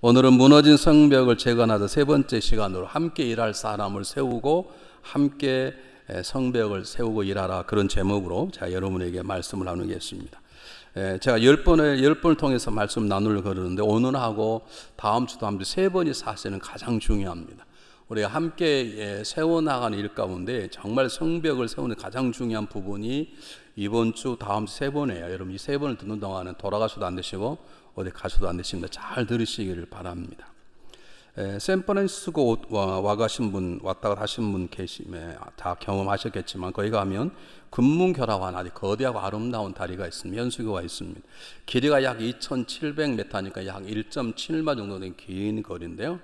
오늘은 무너진 성벽을 재건하자 세 번째 시간으로 함께 일할 사람을 세우고 함께 성벽을 세우고 일하라, 그런 제목으로 제가 여러분에게 말씀을 나누겠습니다. 제가 10번을 통해서 말씀 나누려고 그러는데 오늘하고 다음 주도 함께 세 번이 사실은 가장 중요합니다. 우리가 함께 세워나가는 일 가운데 정말 성벽을 세우는 가장 중요한 부분이 이번 주 다음 주 세 번이에요. 여러분 이 세 번을 듣는 동안은 돌아가셔도 안 되시고 어디 가셔도 안 되십니다. 잘 들으시기를 바랍니다. 샌프란시스코 와 가신 분, 왔다가 가신 분 계시면 다 경험하셨겠지만 거기 가면 금문교라고 아주 거대하고 아름다운 다리가 있습니다. 연수교가 있습니다. 길이가 약 2,700m니까 약 1.7마 정도 된 긴 거리인데요.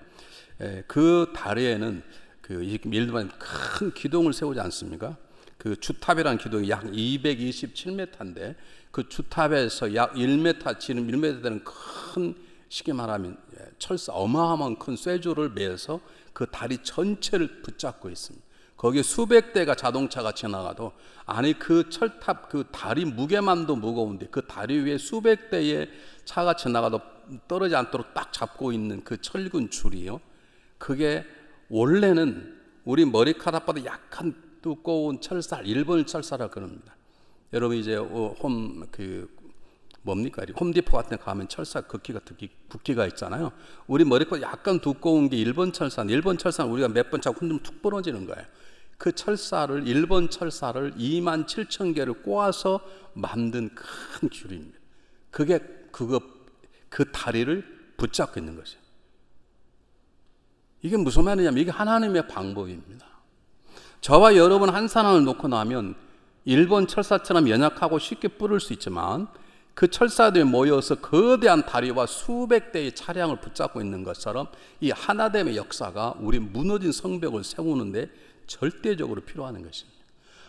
그 다리에는 예를 들면 큰 기둥을 세우지 않습니까? 그 주탑이라는 기둥이 약 227m인데 그 주탑에서 약 1m, 지름 1m 되는 큰, 쉽게 말하면 철사, 어마어마한 큰 쇠줄을 매서 그 다리 전체를 붙잡고 있습니다. 거기에 수백 대가 자동차가 지나가도, 아니 그 철탑, 그 다리 무게만도 무거운데 그 다리 위에 수백 대의 차가 지나가도 떨어지지 않도록 딱 잡고 있는 그 철근 줄이요, 그게 원래는 우리 머리카락보다 약간 두꺼운 철사, 일본 철사라 그럽니다. 여러분 이제 홈디포 같은 데 가면 철사 굵기가 있잖아요. 우리 머리카락 약간 두꺼운 게 일본 철사는, 일본 철사는 우리가 몇 번 잡고 흔들면 툭 부러지는 거예요. 그 철사를, 일본 철사를 27,000개를 꼬아서 만든 큰 줄입니다. 그게 그 다리를 붙잡고 있는 것이에요. 이게 무슨 말이냐면 이게 하나님의 방법입니다. 저와 여러분 한 사람을 놓고 나면 일본 철사처럼 연약하고 쉽게 부를 수 있지만 그 철사들이 모여서 거대한 다리와 수백 대의 차량을 붙잡고 있는 것처럼 이 하나됨의 역사가 우리 무너진 성벽을 세우는데 절대적으로 필요한 것입니다.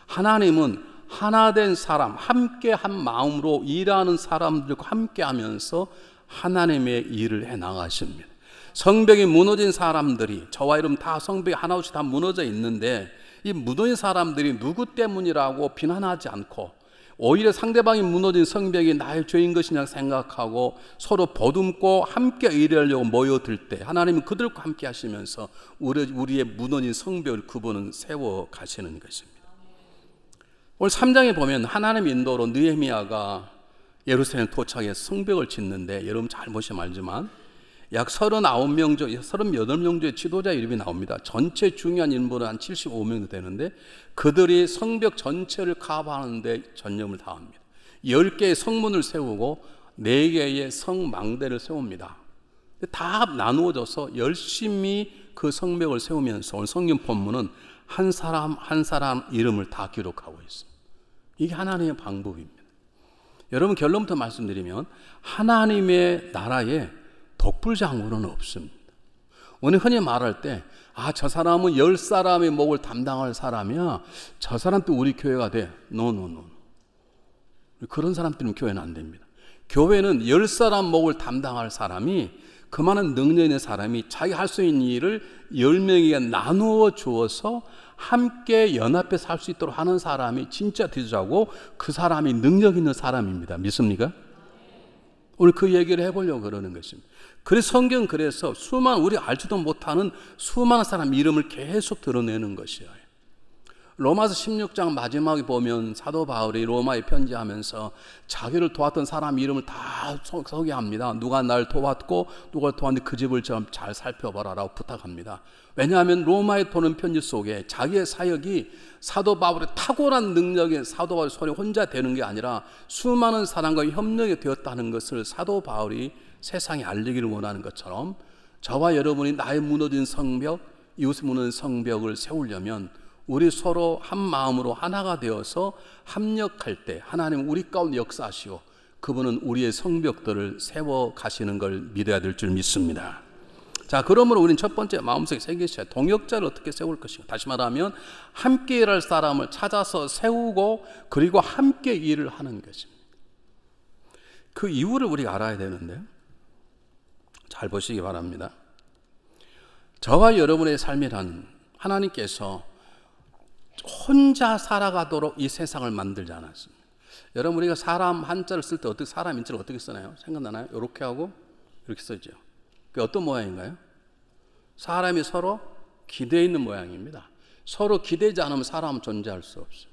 하나님은 하나된 사람, 함께 한 마음으로 일하는 사람들과 함께 하면서 하나님의 일을 해나가십니다. 성벽이 무너진 사람들이, 저와 여러분 다 성벽이 하나둘씩 다 무너져 있는데 이 무너진 사람들이 누구 때문이라고 비난하지 않고 오히려 상대방이 무너진 성벽이 나의 죄인 것이냐 생각하고 서로 보듬고 함께 일하려고 모여들 때 하나님은 그들과 함께 하시면서 우리의 무너진 성벽을 그분은 세워 가시는 것입니다. 오늘 3장에 보면 하나님의 인도로 느헤미야가 예루살렘 도착해서 성벽을 짓는데, 여러분 잘 보시면 알지만 약 38명 정도의 지도자 이름이 나옵니다. 전체 중요한 인물은 한 75명 되는데 그들이 성벽 전체를 커버하는 데 전념을 다합니다. 10개의 성문을 세우고 4개의 성망대를 세웁니다. 다 나누어져서 열심히 그 성벽을 세우면서 오늘 성경 본문은 한 사람 한 사람 이름을 다 기록하고 있습니다. 이게 하나님의 방법입니다. 여러분 결론부터 말씀드리면 하나님의 나라에 독불장군은 없습니다. 오늘 흔히 말할 때 저 사람은 10사람의 목을 담당할 사람이야, 저 사람 또 우리 교회가 돼. 노. 그런 사람 때문에 교회는 안 됩니다. 교회는 10사람 목을 담당할 사람이, 그만한 능력 있는 사람이 자기 할 수 있는 일을 10명에게 나누어 주어서 함께 연합해서 할 수 있도록 하는 사람이 진짜 지도자고 그 사람이 능력 있는 사람입니다. 믿습니까? 오늘 그 얘기를 해보려고 그러는 것입니다. 그래서 성경, 그래서 우리 알지도 못하는 수많은 사람 이름을 계속 드러내는 것이에요. 로마서 16장 마지막에 보면 사도 바울이 로마에 편지하면서 자기를 도왔던 사람 이름을 다 소개합니다. 누가 날 도왔고 누가 도왔는데 그 집을 좀 잘 살펴보라라고 부탁합니다. 왜냐하면 로마에 보낸 편지 속에 자기의 사역이 사도 바울의 탁월한 능력에 사도 바울의 손에 혼자 되는 게 아니라 수많은 사람과 협력이 되었다는 것을 사도 바울이 세상에 알리기를 원하는 것처럼 저와 여러분이 나의 무너진 성벽, 이웃의 무너진 성벽을 세우려면 우리 서로 한 마음으로 하나가 되어서 합력할 때 하나님은 우리 가운데 역사하시고 그분은 우리의 성벽들을 세워 가시는 걸 믿어야 될 줄 믿습니다. 자, 그러므로 우리는 첫 번째 마음속에 새기셔야 동역자를 어떻게 세울 것인가. 다시 말하면 함께 일할 사람을 찾아서 세우고 그리고 함께 일을 하는 것입니다. 그 이유를 우리가 알아야 되는데 잘 보시기 바랍니다. 저와 여러분의 삶이란 하나님께서 혼자 살아가도록 이 세상을 만들지 않았습니다. 여러분 우리가 사람 한자를 쓸 때 어떻게, 사람 인자를 어떻게 쓰나요? 생각나나요? 이렇게 하고 이렇게 쓰죠. 그게 어떤 모양인가요? 사람이 서로 기대어 있는 모양입니다. 서로 기대지 않으면 사람은 존재할 수 없어요.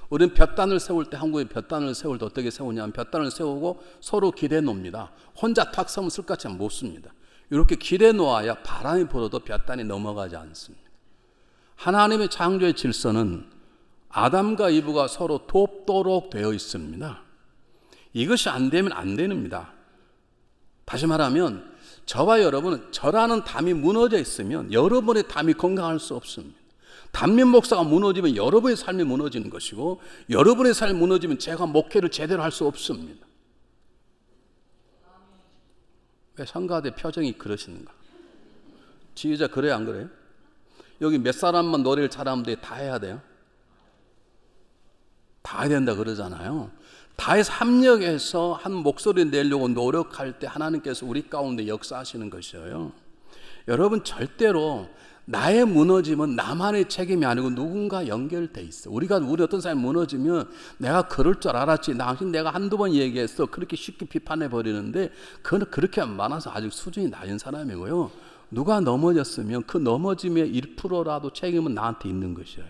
우리는 볕단을 세울 때, 한국에 볕단을 세울 때 어떻게 세우냐면 볕단을 세우고 서로 기대 놓습니다. 혼자 탁 서면 쓸것같이 못 씁니다. 이렇게 기대 놓아야 바람이 불어도 볕단이 넘어가지 않습니다. 하나님의 창조의 질서는 아담과 이브가 서로 돕도록 되어 있습니다. 이것이 안 되면 안 됩니다. 다시 말하면 저와 여러분은 저라는 담이 무너져 있으면 여러분의 담이 건강할 수 없습니다. 담임 목사가 무너지면 여러분의 삶이 무너지는 것이고 여러분의 삶이 무너지면 제가 목회를 제대로 할 수 없습니다. 왜 성가대 표정이 그러시는가? 지휘자 그래요 안 그래요? 여기 몇 사람만 노래를 잘하면 다 해야 돼요? 다 해야 된다 그러잖아요. 다 해서 합력해서 한 목소리 내려고 노력할 때 하나님께서 우리 가운데 역사하시는 것이에요. 여러분 절대로 나의 무너짐은 나만의 책임이 아니고 누군가 연결돼 있어. 우리 어떤 사람이 무너지면 내가 그럴 줄 알았지. 내가 한두 번 얘기했어. 그렇게 쉽게 비판해 버리는데 그건 그렇게 많아서 아직 수준이 낮은 사람이고요. 누가 넘어졌으면 그 넘어짐의 1%라도 책임은 나한테 있는 것이에요.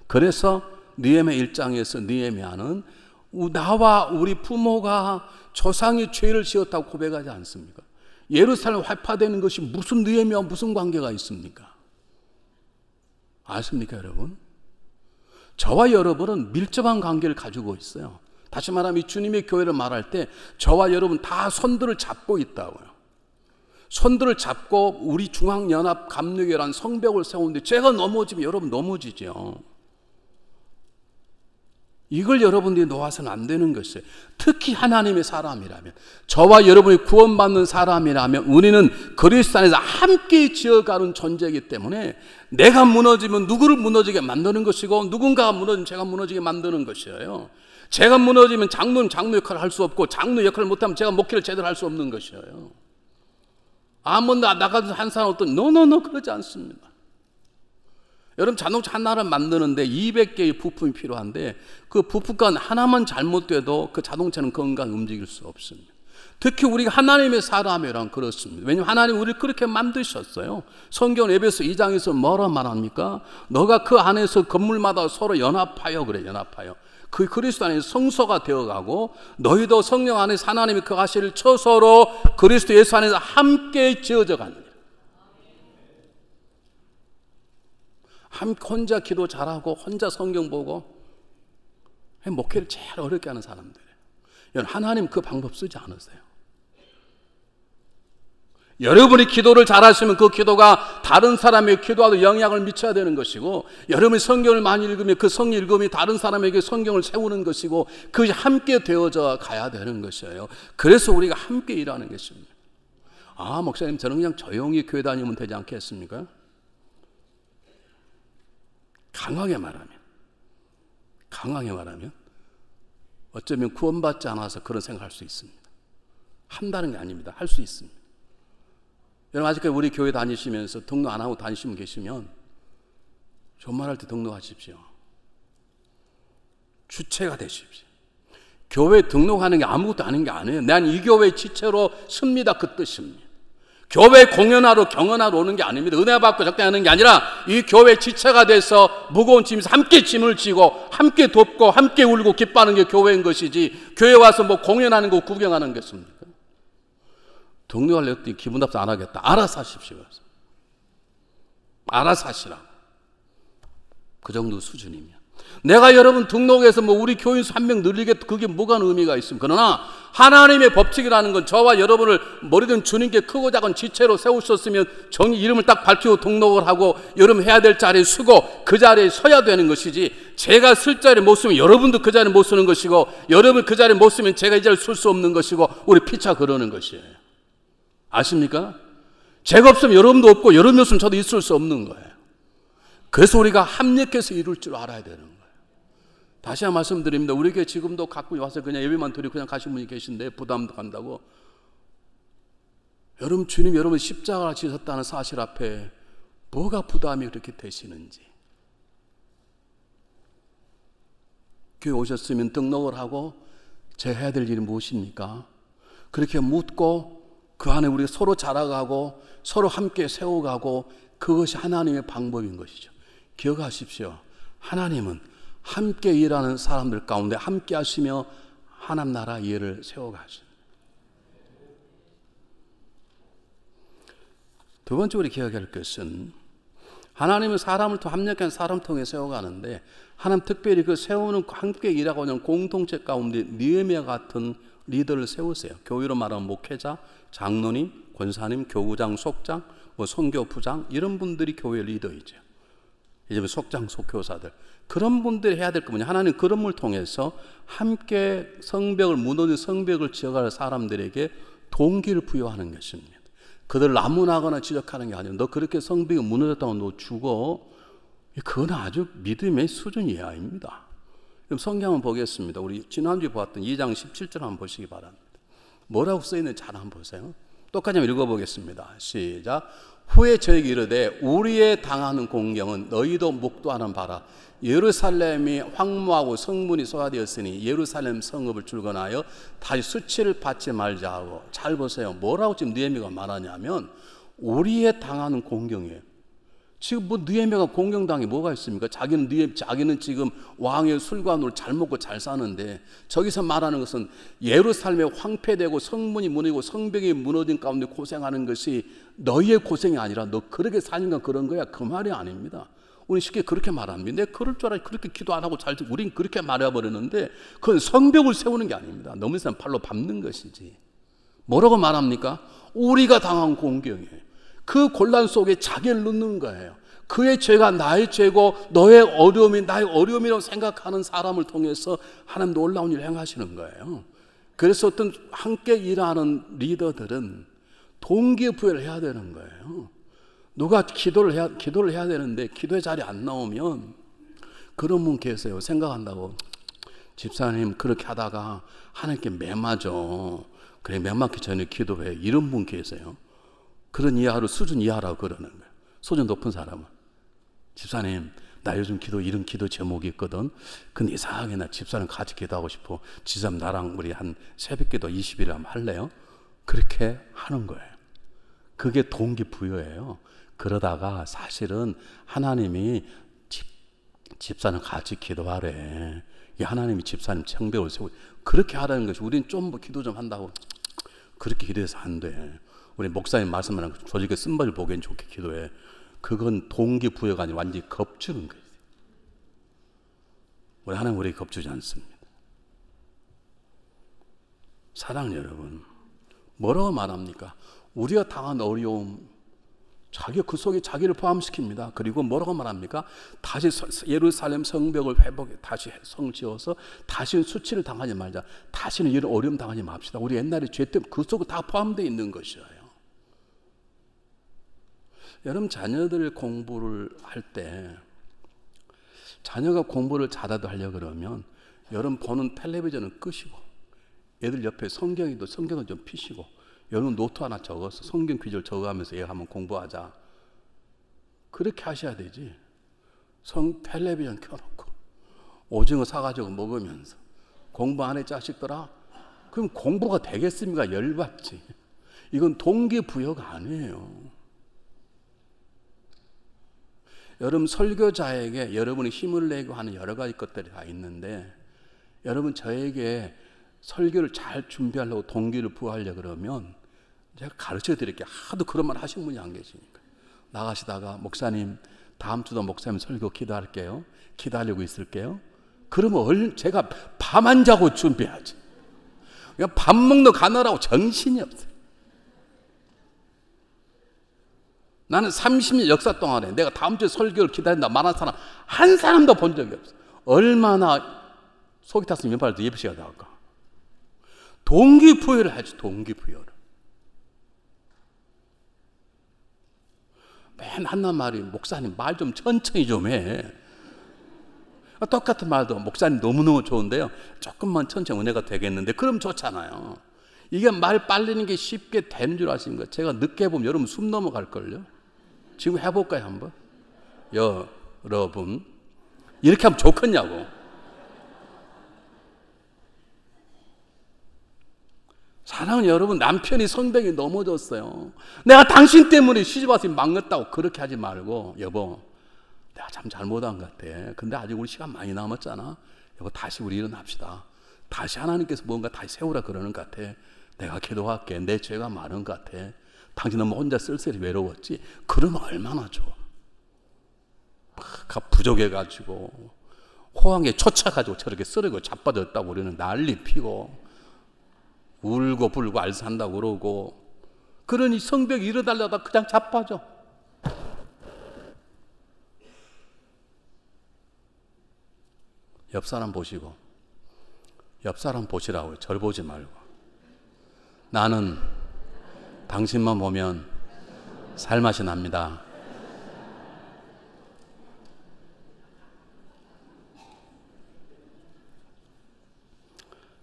그래서 느헤미야 1장에서 느헤미야는 나와 우리 부모가 조상이 죄를 지었다고 고백하지 않습니까? 예루살렘 활파되는 것이 무슨 느헤미야와 무슨 관계가 있습니까? 아십니까 여러분? 저와 여러분은 밀접한 관계를 가지고 있어요. 다시 말하면 이 주님의 교회를 말할 때 저와 여러분 다 손들을 잡고 있다고요. 손들을 잡고 우리 중앙연합 감리교회라는 성벽을 세우는데 제가 넘어지면 여러분 넘어지죠. 이걸 여러분들이 놓아서는 안 되는 것이에요. 특히 하나님의 사람이라면, 저와 여러분이 구원받는 사람이라면 우리는 그리스도 안에서 함께 지어가는 존재이기 때문에 내가 무너지면 누구를 무너지게 만드는 것이고 누군가가 무너지면 제가 무너지게 만드는 것이에요. 제가 무너지면 장로는 장로 역할을 할 수 없고 장로 역할을 못하면 제가 목회를 제대로 할 수 없는 것이에요. 아무나 나가서 한 사람 어떤 노 그러지 않습니다. 여러분 자동차 하나를 만드는데 200개의 부품이 필요한데 그 부품간 하나만 잘못돼도 그 자동차는 건강히 움직일 수 없습니다. 특히 우리가 하나님의 사람이란 그렇습니다. 왜냐하면 하나님 우리를 그렇게 만드셨어요. 성경 에베소 2장에서 뭐라 말합니까? 너가 그 안에서 건물마다 서로 연합하여 그래 연합하여. 그 그리스도 안에서 성소가 되어가고 너희도 성령 안에서 하나님이 그 가시를 쳐 서로 그리스도 예수 안에서 함께 지어져 가는 혼자 기도 잘하고 혼자 성경 보고 목회를 제일 어렵게 하는 사람들이에요. 여러분 하나님 그 방법 쓰지 않으세요. 여러분이 기도를 잘하시면 그 기도가 다른 사람의 기도와도 영향을 미쳐야 되는 것이고 여러분이 성경을 많이 읽으면 그 성경 읽음이 다른 사람에게 성경을 세우는 것이고 그것이 함께 되어져 가야 되는 것이에요. 그래서 우리가 함께 일하는 것입니다. 아 목사님 저는 그냥 조용히 교회 다니면 되지 않겠습니까? 강하게 말하면 어쩌면 구원받지 않아서 그런 생각할 수 있습니다. 한다는 게 아닙니다. 할 수 있습니다. 여러분 아직까지 우리 교회 다니시면서 등록 안 하고 다니시면 계시면 존말할 때 등록하십시오. 주체가 되십시오. 교회 등록하는 게 아무것도 아닌 게 아니에요. 난 이 교회 지체로 씁니다 그 뜻입니다. 교회 공연하러 경연하러 오는 게 아닙니다. 은혜 받고 적당하는 게 아니라 이 교회 지체가 돼서 무거운 짐에서 함께 짐을 지고 함께 돕고 함께 울고 기뻐하는 게 교회인 것이지 교회 와서 뭐 공연하는 거 구경하는 것입니까? 등록하려고 했더니 기분 나빠서 안 하겠다. 알아서 하십시오. 알아서 하시라. 그 정도 수준이면 내가 여러분 등록해서 뭐 우리 교인 수 한 명 늘리겠다 그게 뭐가 의미가 있습니까? 그러나 하나님의 법칙이라는 건 저와 여러분을 머리든 주님께 크고 작은 지체로 세우셨으면 정의 이름을 딱 밝히고 등록을 하고 여러분 해야 될 자리에 서고 그 자리에 서야 되는 것이지 제가 쓸 자리에 못 쓰면 여러분도 그 자리에 못 쓰는 것이고 여러분 그 자리에 못 쓰면 제가 이 자리에 쓸 수 없는 것이고 우리 피차 그러는 것이에요. 아십니까? 제가 없으면 여러분도 없고 여러분이 없으면 저도 있을 수 없는 거예요. 그래서 우리가 합력해서 이룰 줄 알아야 되는 거예요. 다시 한 번 말씀드립니다. 우리 교회 지금도 가끔 와서 그냥 예배만 드리고 그냥 가신 분이 계신데 부담도 간다고. 여러분 주님 여러분 십자가를 지셨다는 사실 앞에 뭐가 부담이 그렇게 되시는지. 교회 오셨으면 등록을 하고 제가 해야 될 일이 무엇입니까? 그렇게 묻고 그 안에 우리가 서로 자라가고 서로 함께 세워가고 그것이 하나님의 방법인 것이죠. 기억하십시오. 하나님은 함께 일하는 사람들 가운데 함께 하시며 하나님 나라 일을 세워가십니다. 두 번째 우리 기억해야 할 것은 하나님은 사람을 통해 합력한 사람을 통해 세워가는데 하나님 특별히 그 세우는 함께 일하고 있는 공동체 가운데 느헤미야 같은 리더를 세우세요. 교회로 말하면 목회자, 장로님, 권사님, 교구장, 속장, 선교부장 이런 분들이 교회 리더이죠. 이제 속장, 속교사들 그런 분들이 해야 될 거 뭐냐. 하나님 그런 분을 통해서 함께 성벽을 무너진 성벽을 지어갈 사람들에게 동기를 부여하는 것입니다. 그들을 나무나거나 지적하는 게 아니라 너 그렇게 성벽이 무너졌다고 너 죽어. 그건 아주 믿음의 수준 이하입니다. 그럼 성경을 보겠습니다. 우리 지난주에 보았던 2장 17절 한번 보시기 바랍니다. 뭐라고 써있는지 잘 한번 보세요. 똑같이 한번 읽어보겠습니다. 시작. 후에 저에게 이르되 우리의 당하는 공경은 너희도 묵도하는 바라. 예루살렘이 황무하고 성문이 소화되었으니 예루살렘 성읍을 줄건하여 다시 수치를 받지 말자 하고. 잘 보세요. 뭐라고 지금 느헤미야가 말하냐면 우리의 당하는 공경이에요. 지금 뭐 느헤미야가 공경당이 뭐가 있습니까? 자기는 지금 왕의 술관으로 잘 먹고 잘 사는데 저기서 말하는 것은 예루살렘이 황폐되고 성문이 무너지고 성벽이 무너진 가운데 고생하는 것이 너희의 고생이 아니라 너 그렇게 사니까 그런 거야. 그 말이 아닙니다. 우리 쉽게 그렇게 말합니다. 내가 그럴 줄 알아. 그렇게 기도 안 하고 잘 우린 그렇게 말해버리는데 그건 성벽을 세우는 게 아닙니다. 너무 있으면 발로 밟는 것이지. 뭐라고 말합니까? 우리가 당한 공경이에요. 그 곤란 속에 자기를 넣는 거예요. 그의 죄가 나의 죄고 너의 어려움이 나의 어려움이라고 생각하는 사람을 통해서 하나님 놀라운 일을 행하시는 거예요. 그래서 어떤 함께 일하는 리더들은 동기부여를 해야 되는 거예요. 누가 기도를 해야 되는데 기도의 자리에 안 나오면 그런 분 계세요. 생각한다고 집사님 그렇게 하다가 하나님께 매맞어. 그래 매맞기 전에 기도해. 이런 분 계세요. 그런 이하로 수준 이하라고 그러는 거예요. 수준 높은 사람은 집사님 나 요즘 이런 기도 제목이 있거든. 근데 이상하게 나 집사님 같이 기도하고 싶어. 집사님 나랑 우리 한 새벽기도 20일 한번 할래요? 그렇게 하는 거예요. 그게 동기부여예요. 그러다가 사실은 하나님이 집사님 같이 기도하래. 하나님이 집사님 성벽을 세우고 그렇게 하라는 것이 우리는 좀 뭐 기도 좀 한다고 그렇게 기도해서 안 돼. 우리 목사님 말씀하는 조직의 쓴바를 보기엔 좋게 기도해. 그건 동기부여가 아니라 완전히 겁주는 거예요. 우리 하나님 우리에게 겁주지 않습니다. 사랑하는 여러분, 뭐라고 말합니까? 우리가 당한 어려움, 자기가 그 속에 자기를 포함시킵니다. 그리고 뭐라고 말합니까? 다시 예루살렘 성벽을 회복해 다시 성을 지어서 다시는 수치를 당하지 말자. 다시는 이런 어려움 당하지 맙시다. 우리 옛날에 죄 때문에 그 속에 다 포함되어 있는 것이에요. 여러분 자녀들 공부를 할 때 자녀가 공부를 잘하도 하려고 그러면 여러분 보는 텔레비전은 끄시고 애들 옆에 성경을 좀 피시고 여러분 노트 하나 적어서 성경 구절 적어가면서 얘 한번 공부하자. 그렇게 하셔야 되지. 텔레비전 켜놓고 오징어 사가지고 먹으면서 공부 안 해 자식들아? 그럼 공부가 되겠습니까? 열받지. 이건 동기부여가 아니에요. 여러분 설교자에게 여러분이 힘을 내고 하는 여러 가지 것들이 다 있는데 여러분 저에게 설교를 잘 준비하려고 동기를 부여하려고 그러면 제가 가르쳐 드릴게요. 하도 그런 말 하신 분이 안 계시니까. 나가시다가 목사님 다음 주도 목사님 설교 기도할게요. 기도하려고 있을게요. 그러면 제가 밤 안 자고 준비하지. 그냥 밥 먹는 가느라고 정신이 없어요. 나는 30년 역사 동안에 내가 다음 주에 설교를 기다린다 말한 사람 한 사람도 본 적이 없어. 얼마나 속이 탔으면 왼팔도 예쁘시가 나올까. 동기부여를 하지. 동기부여를. 맨 한낱 말이 목사님 말 좀 천천히 좀 해. 똑같은 말도 목사님 너무너무 좋은데요. 조금만 천천히 은혜가 되겠는데 그럼 좋잖아요. 이게 말 빨리는 게 쉽게 되는 줄 아시는 거예요. 제가 늦게 보면 여러분 숨 넘어갈걸요. 지금 해볼까요 한번? 여러분 이렇게 하면 좋겠냐고. 사랑하는 여러분, 남편이 성벽에 넘어졌어요. 내가 당신 때문에 시집와서 망했다고 그렇게 하지 말고, 여보, 내가 참 잘못한 것 같아. 근데 아직 우리 시간 많이 남았잖아. 여보, 다시 우리 일어납시다. 다시 하나님께서 뭔가 다시 세우라 그러는 것 같아. 내가 기도할게. 내 죄가 많은 것 같아. 당신은 뭐 혼자 쓸쓸히 외로웠지? 그러면 얼마나 좋아. 막 부족해가지고 호황에 쫓아가지고 저렇게 쓰러고 자빠졌다고 우리는 난리 피고 울고 불고 알산다고 그러고, 그러니 성벽이 일어나려다 그냥 자빠져. 옆 사람 보시고, 옆 사람 보시라고요. 절 보지 말고. 나는 당신만 보면 살맛이 납니다.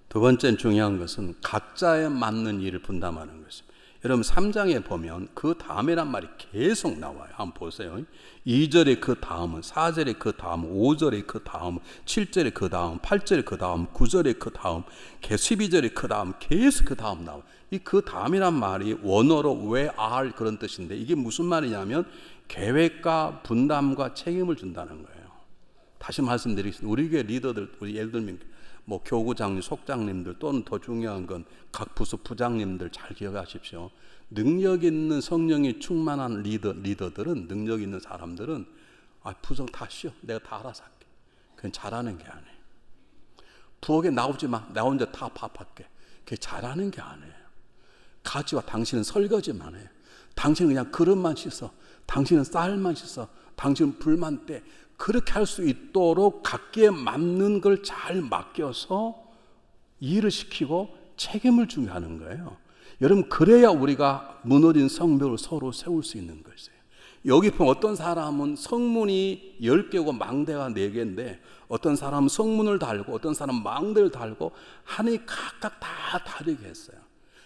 두 번째 중요한 것은 각자에 맞는 일을 분담하는 것입니다. 여러분 3장에 보면 그 다음이란 말이 계속 나와요. 한번 보세요. 2절에 그 다음은, 4절에 그 다음, 5절에 그 다음, 7절에 그 다음, 8절에 그 다음, 9절에 그 다음, 12절에 그 다음, 계속 그 다음 나와요. 이 그 다음이란 말이 원어로 where 그런 뜻인데, 이게 무슨 말이냐면 계획과 분담과 책임을 준다는 거예요. 다시 말씀드리겠습니다. 우리 교회 리더들, 우리 예를 들면 뭐 교구장님, 속장님들, 또는 더 중요한 건 각 부서 부장님들 잘 기억하십시오. 능력 있는 성령이 충만한 리더들은, 능력 있는 사람들은 부성 다 쉬어. 내가 다 알아서 할게. 그건 잘하는 게 아니에요. 부엌에 나오지 마. 나 혼자 다 밥할게. 그게 잘하는 게 아니에요. 가지와 당신은 설거지만 해. 당신은 그냥 그릇만 씻어. 당신은 쌀만 씻어. 당신은 불만 떼. 그렇게 할 수 있도록 각기에 맞는 걸 잘 맡겨서 일을 시키고 책임을 주게 하는 거예요. 여러분, 그래야 우리가 무너진 성벽을 서로 세울 수 있는 것이에요. 여기 보면 어떤 사람은 성문이 10개고 망대가 4개인데, 어떤 사람은 성문을 달고 어떤 사람은 망대를 달고 하나님 각각 다 다르게 했어요.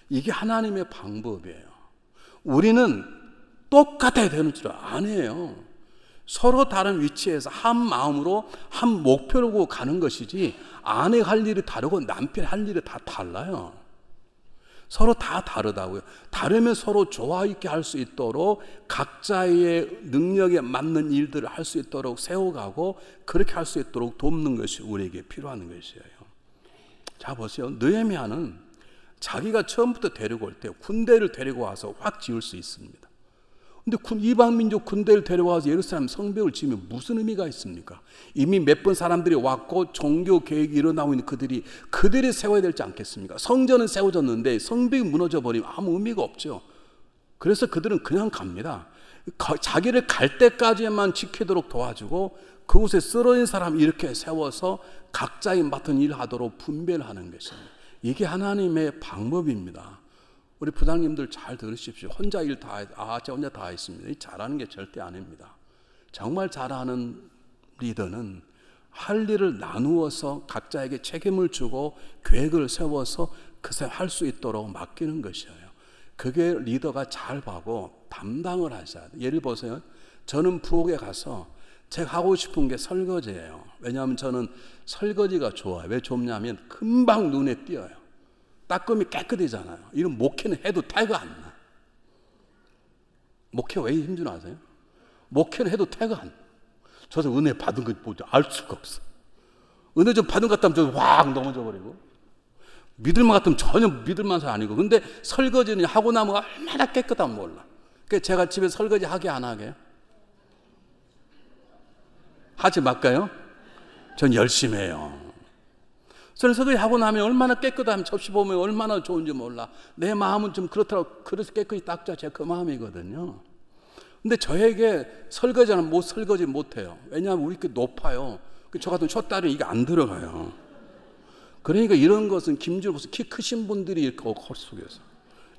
이게 하나님의 방법이에요. 우리는 똑같아야 되는 줄 아니에요. 서로 다른 위치에서 한 마음으로 한 목표를 보고 가는 것이지, 아내가 할 일이 다르고 남편이 할 일이 다 달라요. 서로 다 다르다고요. 다르면 서로 조화 있게 할 수 있도록 각자의 능력에 맞는 일들을 할 수 있도록 세워가고, 그렇게 할 수 있도록 돕는 것이 우리에게 필요한 것이에요. 자, 보세요. 느헤미야는 자기가 처음부터 데리고 올 때 군대를 데리고 와서 확 지을 수 있습니다. 근데 이방민족 군대를 데려와서 예루살렘 성벽을 지으면 무슨 의미가 있습니까? 이미 몇 번 사람들이 왔고 종교 계획이 일어나고 있는 그들이 세워야 되지 않겠습니까? 성전은 세워졌는데 성벽이 무너져 버리면 아무 의미가 없죠. 그래서 그들은 그냥 갑니다. 자기를 갈 때까지만 지키도록 도와주고, 그곳에 쓰러진 사람 이렇게 세워서 각자의 맡은 일을 하도록 분배를 하는 것입니다. 이게 하나님의 방법입니다. 우리 부장님들 잘 들으십시오. 혼자 일 다 제가 혼자 다 했습니다. 잘하는 게 절대 아닙니다. 정말 잘하는 리더는 할 일을 나누어서 각자에게 책임을 주고 계획을 세워서 그새 할 수 있도록 맡기는 것이에요. 그게 리더가 잘 봐고 담당을 하셔야 돼요. 예를 보세요. 저는 부엌에 가서 제가 하고 싶은 게 설거지예요. 왜냐하면 저는 설거지가 좋아요. 왜 좋냐면 금방 눈에 띄어요. 닦으면 깨끗해지잖아요. 이런 목회는 해도 태가 안 나. 목회 왜 힘든 줄 아세요? 목회는 해도 태가 안 나. 저도 은혜 받은 거 보죠. 알 수가 없어. 은혜 좀 받은 것 같으면 저 확 넘어져 버리고, 믿을만 같으면 전혀 믿을만 사람 아니고. 근데 설거지는 하고 나면 얼마나 깨끗하면 몰라. 그러니까 제가 집에 설거지 하게 안 하게요? 하지 말까요? 전 열심히 해요. 저는 설거지 하고 나면 얼마나 깨끗하면, 접시 보면 얼마나 좋은지 몰라. 내 마음은 좀 그렇더라고. 그래서 깨끗이 닦자, 제가 그 마음이거든요. 근데 저에게 설거지는 설거지 못해요. 왜냐하면 우리 게 높아요. 저 같은 숏다리는 이게 안 들어가요. 그러니까 이런 것은 김주호 목사 키 크신 분들이 이렇게 속에서.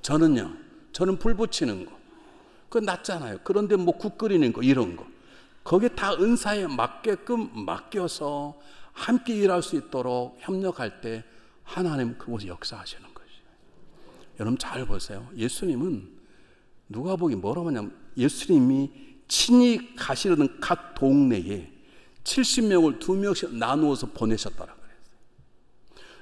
저는 불 붙이는 거, 그거 낫잖아요. 그런데 뭐 국 끓이는 거, 이런 거, 거기에 다 은사에 맞게끔 맡겨서 함께 일할 수 있도록 협력할 때 하나님 그곳에 역사하시는 것이에요. 여러분 잘 보세요. 예수님은 누가복음이 뭐라고 하냐면, 예수님이 친히 가시려는 각 동네에 70명을 2명씩 나누어서 보내셨다라고 그랬어요.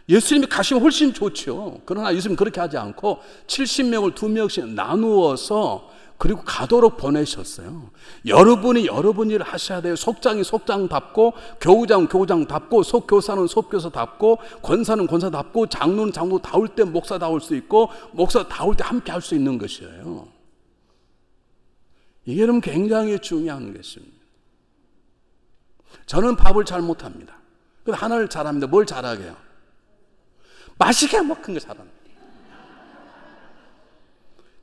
예수님이 가시면 훨씬 좋죠. 그러나 예수님 그렇게 하지 않고 70명을 2명씩 나누어서 그리고 가도록 보내셨어요. 여러분이 여러분 일을 하셔야 돼요. 속장이 속장답고, 교우장은 교우장답고, 속교사는 속교사답고, 권사는 권사답고, 장로는 장로다울 때 목사다울 수 있고, 목사다울 때 함께 할 수 있는 것이에요. 이게 여러분 굉장히 중요한 것입니다. 저는 밥을 잘 못합니다. 근데 하나를 잘합니다. 뭘 잘하게 해요? 맛있게 먹는 거 잘합니다.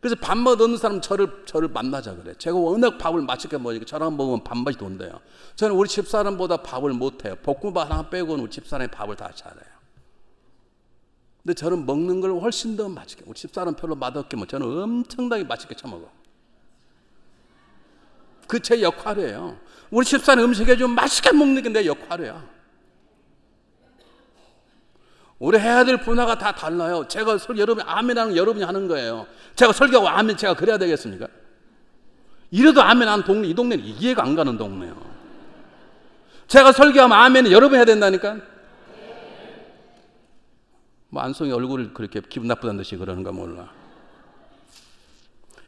그래서 밥맛 없는 사람 저를 만나자 그래. 제가 워낙 밥을 맛있게 먹으니까 저랑 먹으면 밥맛이 돈대요. 저는 우리 집사람보다 밥을 못해요. 볶음밥 하나 빼고는 우리 집사람이 밥을 다 잘해요. 근데 저는 먹는 걸 훨씬 더 맛있게, 우리 집사람 별로 맛없게 먹어요. 저는 엄청나게 맛있게 처먹어. 그 제 역할이에요. 우리 집사람 음식 해주면 맛있게 먹는 게 내 역할이야. 우리 해야 될 분야가 다 달라요. 제가 여러분이 아멘하는 여러분이 하는 거예요. 제가 설교하고 아멘 제가 그래야 되겠습니까? 이래도 아멘하는 동네, 이 동네는 이해가 안 가는 동네예요. 제가 설교하면 아멘은 여러분이 해야 된다니까? 뭐 안송이 얼굴을 그렇게 기분 나쁘다는 듯이 그러는가 몰라.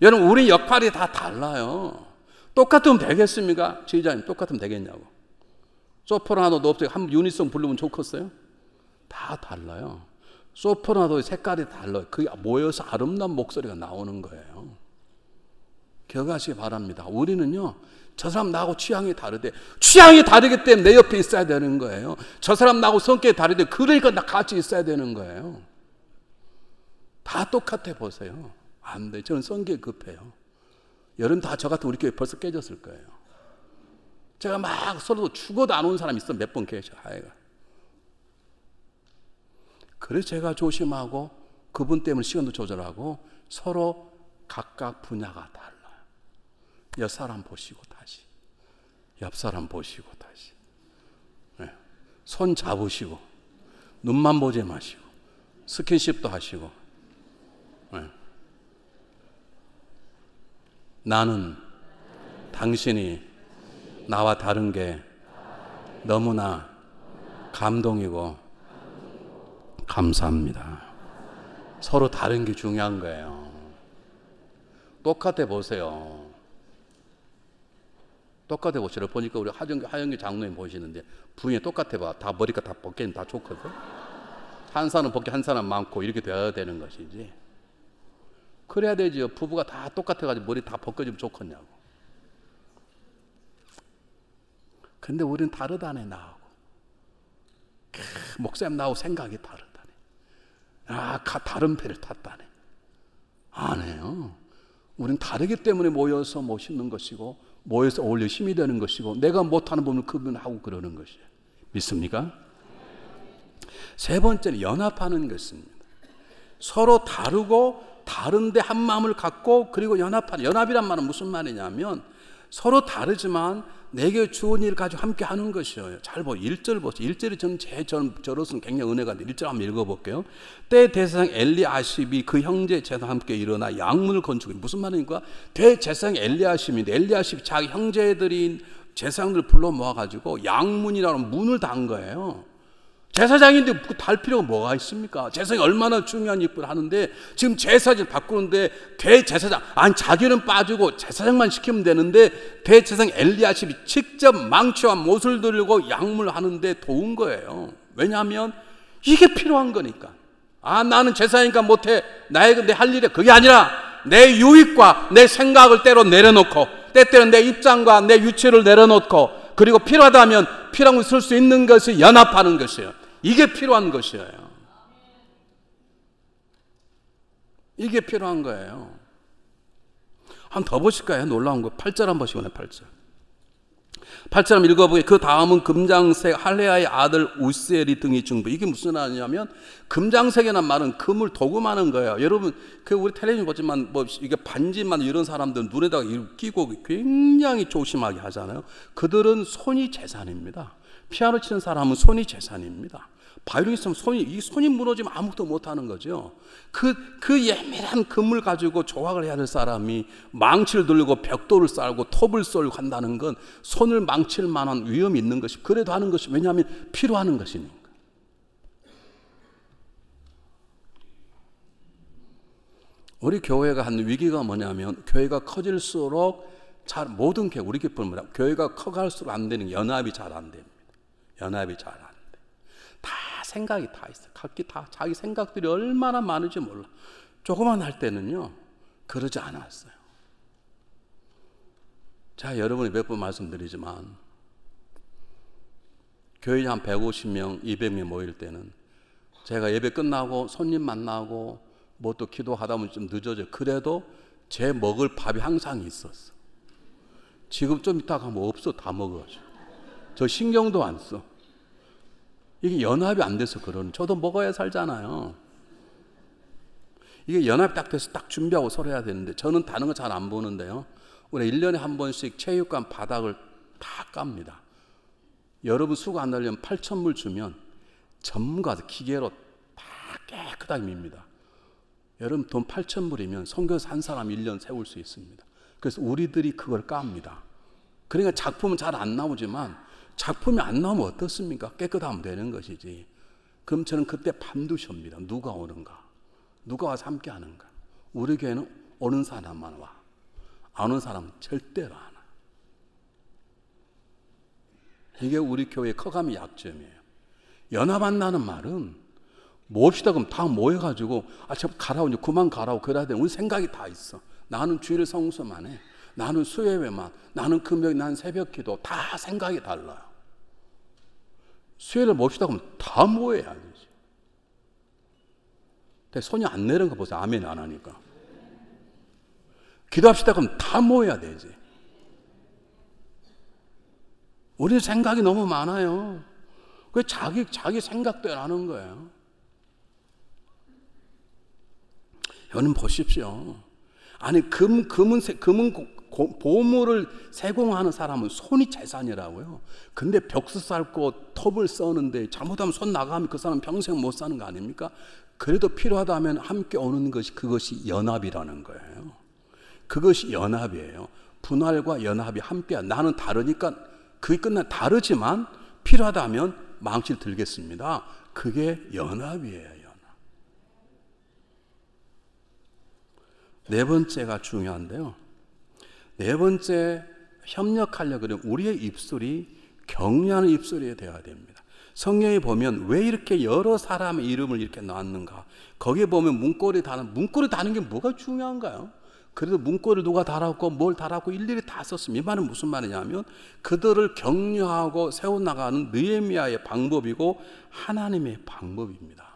여러분 우리 역할이 다 달라요. 똑같으면 되겠습니까? 지휘자님 똑같으면 되겠냐고. 소프라노도 없어요. 한 유니송 부르면 좋겠어요? 다 달라요. 소프라노의 색깔이 달라요. 그게 모여서 아름다운 목소리가 나오는 거예요. 기억하시기 바랍니다. 우리는요, 저 사람 나하고 취향이 다르대. 취향이 다르기 때문에 내 옆에 있어야 되는 거예요. 저 사람 나하고 성격이 다르대. 그러니까 나 같이 있어야 되는 거예요. 다 똑같아 보세요. 안 돼. 저는 성격이 급해요. 여러분 다 저 같은 우리 교회 벌써 깨졌을 거예요. 제가 막 서로 죽어도 안 온 사람 있어. 몇 번 계셔. 하여간. 그래서 제가 조심하고 그분 때문에 시간도 조절하고 서로 각각 분야가 달라요. 옆 사람 보시고 다시, 옆 사람 보시고 다시, 네. 손 잡으시고 눈만 보지 마시고 스킨십도 하시고, 네. 나는 당신이 나와 다른 게 너무나 감동이고 감사합니다. 서로 다른 게 중요한 거예요. 똑같아 보세요. 똑같아 보시라. 보니까 우리 하영기 장로님 보시는데 부인이 똑같아 봐. 다 머리가 다 벗기는 다 좋거든. 한 사람 벗기 한 사람 많고 이렇게 돼야 되는 것이지. 그래야 되죠. 부부가 다 똑같아가지고 머리 다 벗겨지면 좋겠냐고. 근데 우리는 다르다네 나하고. 목사님 나하고 생각이 다르다네. 다른 배를 탔다네. 안 해요. 우린 다르기 때문에 모여서 멋있는 것이고 모여서 어울려 힘이 되는 것이고 내가 못하는 부분을 그분하고 그러는 것이에요. 믿습니까? 세 번째는 연합하는 것입니다. 서로 다르고 다른데 한 마음을 갖고 그리고 연합하는. 연합이란 말은 무슨 말이냐면 서로 다르지만 내게 주은 일을 가지고 함께 하는 것이에요. 잘 보세요. 1절 보세요. 1절이 저로서는 굉장히 은혜가 돼. 1절 한번 읽어볼게요. 때 대제사장 엘리아십이 그 형제 제사와 함께 일어나 양문을 건축해. 무슨 말입니까? 대제사장 엘리아십인데 엘리아십이 자기 형제들인 제사장들 불러 모아가지고 양문이라는 문을 단 거예요. 제사장인데 달 필요가 뭐가 있습니까? 제사장이 얼마나 중요한 일을 하는데 지금 제사장을 바꾸는데 대제사장, 아니 자기는 빠지고 제사장만 시키면 되는데 대제사장 엘리야십이 직접 망치와 못을 들고 양문을 하는데 도운 거예요. 왜냐하면 이게 필요한 거니까. 나는 제사장이니까 못해. 나에게 내 할 일이 그게 아니라 내 유익과 내 생각을 때로 내려놓고 때때로 내 입장과 내 유치를 내려놓고 그리고 필요하다면 필요한 것을 쓸 수 있는 것이 연합하는 것이에요. 이게 필요한 것이에요. 이게 필요한 거예요. 한 번 더 보실까요? 놀라운 거. 8절 한번 보시고요. 8절. 8절 한번 읽어보게. 그 다음은 금장색 할레아의 아들 우스엘이 등이 중부. 이게 무슨 말이냐면 금장색이라는 말은 금을 도금하는 거예요. 여러분 우리 텔레비전 보지만 뭐 이게 반지만 이런 사람들은 눈에다가 끼고 굉장히 조심하게 하잖아요. 그들은 손이 재산입니다. 피아노 치는 사람은 손이 재산입니다. 바이올리니스트는 손이 무너지면 아무것도 못하는 거죠. 그 예민한 금을 가지고 조각을 해야 될 사람이 망치를 들고 벽돌을 쌓고 톱을 썰고 한다는 건 손을 망칠 만한 위험이 있는 것이 그래도 하는 것이 왜냐하면 필요하는 것이니까. 우리 교회가 한 위기가 뭐냐면 교회가 커질수록 잘 모든 교회 우리 교회는 뭐냐 교회가 커갈수록 안 되는 연합이 잘 안 됩니다. 연합이 잘 안 돼. 다 생각이 다 있어. 각기 다 자기 생각들이 얼마나 많은지 몰라. 조그만 할 때는요 그러지 않았어요. 자, 여러분이 몇 번 말씀드리지만 교회에 한 150명, 200명 모일 때는 제가 예배 끝나고 손님 만나고 뭐 또 기도하다 보면 좀 늦어져. 그래도 제 먹을 밥이 항상 있었어. 지금 좀 이따가 뭐 없어. 다 먹어가지고. 저 신경도 안 써. 이게 연합이 안 돼서 그러는. 저도 먹어야 살잖아요. 이게 연합이 딱 돼서 딱 준비하고 서로 해야 되는데 저는 다른 거 잘 안 보는데요. 우리 1년에 한 번씩 체육관 바닥을 다 깝니다. 여러분 수고 안 날려면 8,000불 주면 전문가 기계로 다 깨끗하게 밉니다. 여러분 돈 8,000불이면 선교사 한 사람 1년 세울 수 있습니다. 그래서 우리들이 그걸 깝니다. 그러니까 작품은 잘 안 나오지만 작품이 안 나오면 어떻습니까? 깨끗하면 되는 것이지. 그럼 저는 그때 반드시 옵니다. 누가 오는가? 누가 와서 함께 하는가? 우리 교회는 오는 사람만 와. 안 오는 사람은 절대로 안 와. 이게 우리 교회의 커감의 약점이에요. 연합한다는 말은 몹시다 그럼 다 모여가지고 저 가라고 이제 그만 가라고 그래야 돼. 우리 생각이 다 있어. 나는 주일 성수만 해. 나는 수요예배만. 나는 금요일, 난 새벽기도. 다 생각이 달라요. 수요일을 몹시다 그러면 다 모여야 되지. 근데 손이 안 내려는 거 보세요. 아멘 안 하니까. 기도합시다 그러면 다 모여야 되지. 우리 생각이 너무 많아요. 그 자기 생각대로 하는 거예요. 여러분 보십시오. 아니 금은 보물을 세공하는 사람은 손이 재산이라고요. 근데 벽수 쌓고 톱을 써는데 잘못하면 손 나가면 그 사람 평생 못 사는 거 아닙니까? 그래도 필요하다면 함께 오는 것이 그것이 연합이라는 거예요. 그것이 연합이에요. 분할과 연합이 함께. 나는 다르니까 그게 끝나 다르지만 필요하다면 망치를 들겠습니다. 그게 연합이에요. 연합. 네 번째가 중요한데요. 네 번째 협력하려고 그러면 우리의 입술이 격려하는 입술이 되어야 됩니다. 성경에 보면 왜 이렇게 여러 사람의 이름을 이렇게 놨는가? 거기에 보면 문고리 다는 게 뭐가 중요한가요? 그래도 문고리를 누가 달았고 뭘 달았고 일일이 다 썼습니다. 이 말은 무슨 말이냐면 그들을 격려하고 세워나가는 느헤미야의 방법이고 하나님의 방법입니다.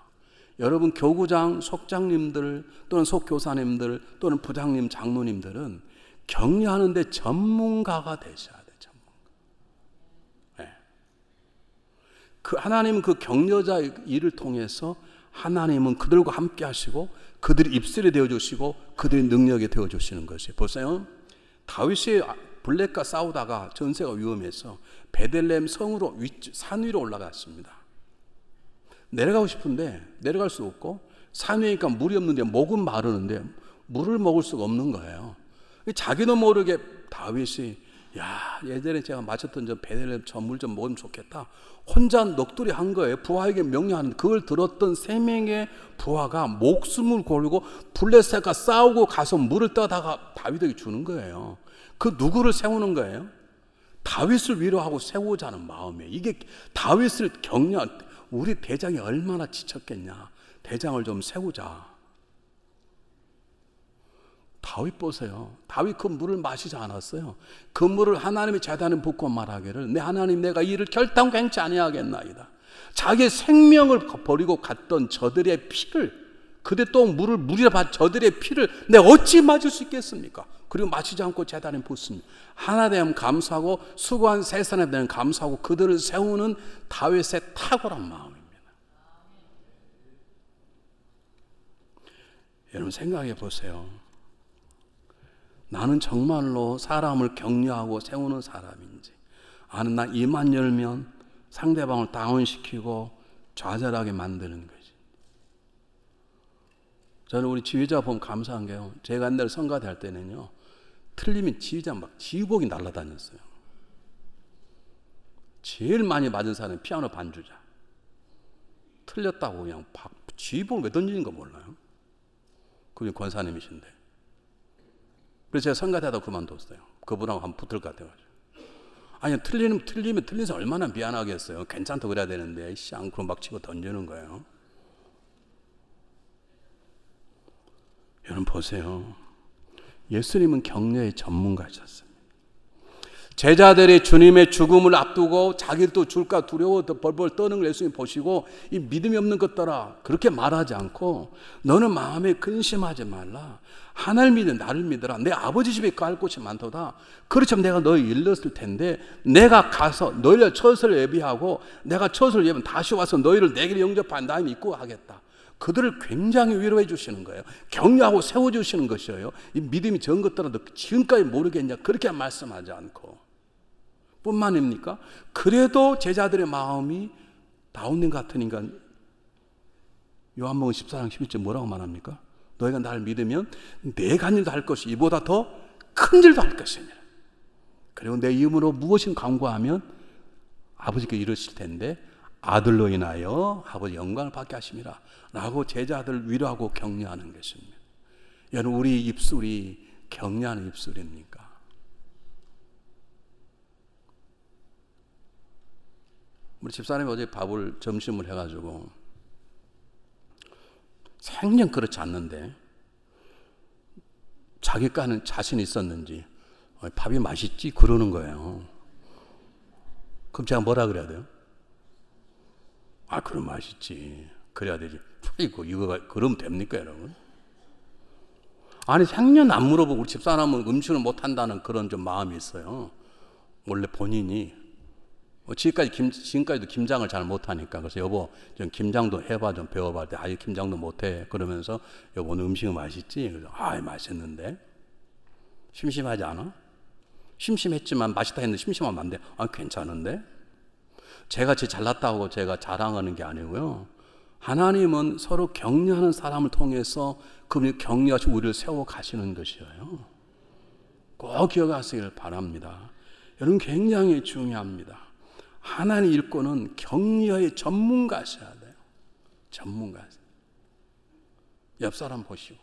여러분 교구장, 속장님들 또는 속교사님들 또는 부장님, 장로님들은 격려하는 데 전문가가 되셔야 돼요. 전문가. 네. 하나님은 그 격려자의 일을 통해서 하나님은 그들과 함께 하시고 그들이 입술이 되어주시고 그들의 능력이 되어주시는 것이에요. 보세요. 다윗이 블랙과 싸우다가 전세가 위험해서 베들레헴 성으로 산 위로 올라갔습니다. 내려가고 싶은데 내려갈 수 없고 산 위니까 물이 없는데 목은 마르는데 물을 먹을 수가 없는 거예요. 자기도 모르게 다윗이 예전에 제가 마셨던 저 베들레헴 저 물 좀 먹으면 좋겠다. 혼자 넋두리 한 거예요. 부하에게 명령하는데 그걸 들었던 3명의 부하가 목숨을 걸고 블레셋과 싸우고 가서 물을 떠다가 다윗에게 주는 거예요. 그 누구를 세우는 거예요? 다윗을 위로하고 세우자는 마음이에요. 이게 다윗을 격려. 우리 대장이 얼마나 지쳤겠냐. 대장을 좀 세우자. 다윗 보세요. 다윗 그 물을 마시지 않았어요. 그 물을 하나님의 제단에 붓고 말하기를 내 하나님 내가 이를 결단코 행치 아니하겠나이다. 자기 생명을 버리고 갔던 저들의 피를 그대 또 물이라 받 저들의 피를 내가 어찌 마실 수 있겠습니까? 그리고 마시지 않고 제단에 붓습니다. 하나 대한 감사하고 수고한 세상에 대한 감사하고 그들을 세우는 다윗의 탁월한 마음입니다. 여러분 생각해 보세요. 나는 정말로 사람을 격려하고 세우는 사람인지 아는 나 입만 열면 상대방을 다운시키고 좌절하게 만드는 거지. 저는 우리 지휘자 보면 감사한 게요. 제가 옛날에 성가대 할 때는요. 틀리면 지휘자 막 지휘복이 날아다녔어요. 제일 많이 맞은 사람이 피아노 반주자. 틀렸다고 그냥 지휘복을 왜 던지는 거 몰라요. 그분이 권사님이신데. 그래서 제가 성가대도 그만뒀어요. 그분하고 한번 붙을 것 같아가지고. 아니, 틀리면 틀린서 얼마나 미안하겠어요. 괜찮다고 그래야 되는데, 쌍크로 막 치고 던지는 거예요. 여러분 보세요. 예수님은 격려의 전문가셨습니다. 제자들이 주님의 죽음을 앞두고 자기를 또 줄까 두려워 벌벌 떠는 걸 예수님 보시고 이 믿음이 없는 것들아 그렇게 말하지 않고 너는 마음에 근심하지 말라. 하나를 믿어 나를 믿어라. 내 아버지 집에 갈 곳이 많도다. 그렇지만 내가 너희 일렀을 텐데 내가 가서 너희를 처소를 예비하고 내가 처소를 예비하면 다시 와서 너희를 내게 영접한 다음에 입고 하겠다. 그들을 굉장히 위로해 주시는 거예요. 격려하고 세워주시는 것이에요. 이 믿음이 적은 것들아도 지금까지 모르겠냐 그렇게 말씀하지 않고 뿐만입니까? 그래도 제자들의 마음이 다운된 것 같으니까 요한복음 14장 11절 뭐라고 말합니까? 너희가 나를 믿으면 내가 한 일도 할 것이 이보다 더 큰 일도 할 것이니라. 그리고 내 이름으로 무엇인 간구하면 아버지께 이르실 텐데 아들로 인하여 아버지 영광을 받게 하심이라 라고 제자들을 위로하고 격려하는 것입니다. 여러분 우리 입술이 격려하는 입술입니까? 우리 집사람이 어제 밥을 점심을 해가지고 생전 그렇지 않는데 자기가는 자신 있었는지 밥이 맛있지 그러는 거예요. 그럼 제가 뭐라 그래야 돼요? 아 그럼 맛있지 그래야 되지. 이거가 그러면 됩니까 여러분? 아니 생전 안 물어보고 우리 집사람은 음식을 못한다는 그런 좀 마음이 있어요. 원래 본인이 지금까지도 김장을 잘 못하니까 그래서 여보 좀 김장도 해봐 좀 배워봐. 아예 김장도 못해 그러면서 여보 오늘 음식은 맛있지? 그래서 아 맛있는데 심심하지 않아? 심심했지만 맛있다 했는데 심심하면 안 돼. 아 괜찮은데? 제가 제 잘났다고 제가 자랑하는 게 아니고요. 하나님은 서로 격려하는 사람을 통해서 그분이 격려하시고 우리를 세워 가시는 것이에요. 꼭 기억하시길 바랍니다. 여러분 굉장히 중요합니다. 하나님 일꾼은 격려의 전문가셔야 돼요. 전문가. 옆 사람 보시고